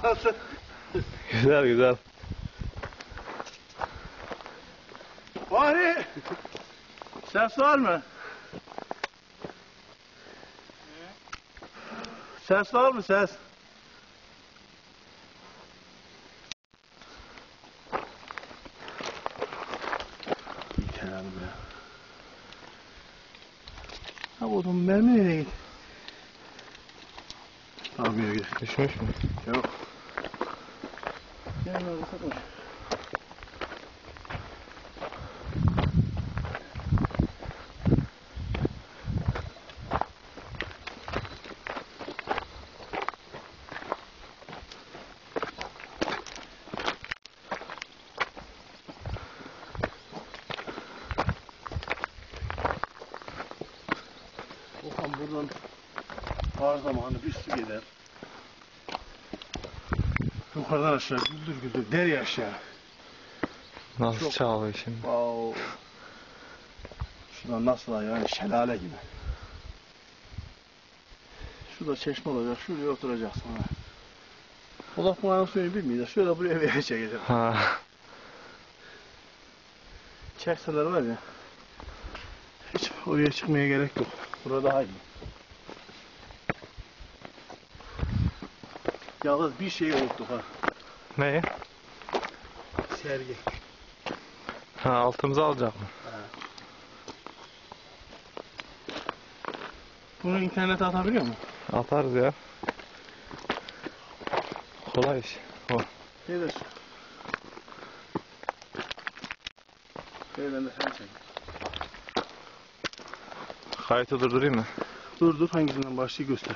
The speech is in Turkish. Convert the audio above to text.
Nasıl? Güzel güzel. Fahri! Ses var mı? Ses var mı ses? Yeter abi ya. Ha oğlum mermi nereye gitti? Abi yok. Düşmüş mü? Yok. Gel abi sakın. Okan buradan var zamanı bir su gider. Yukarıdan aşağı güldür güldür der ya aşağı. Nasıl Çok. çağlıyor şimdi? Wow. Şuradan nasıl yani şelale gibi. Şurada çeşme olacak, şuraya oturacaksın ha. Odaklanmanın suyunu bilmiyor. Şöyle buraya çekeceğim. Ha. Çekseler var ya. Hiç oraya çıkmaya gerek yok. Burada daha iyi. Yalnız bir şey unuttuk ha. Ne? Sergi. Ha, altımıza alacak mı? Bunu internete atabiliyor mu? Atarız ya. Kolay iş. O. Nedir? Ben de sen çek. Kayıtı durdurayım mı? Dur hangisinden başlayı göster.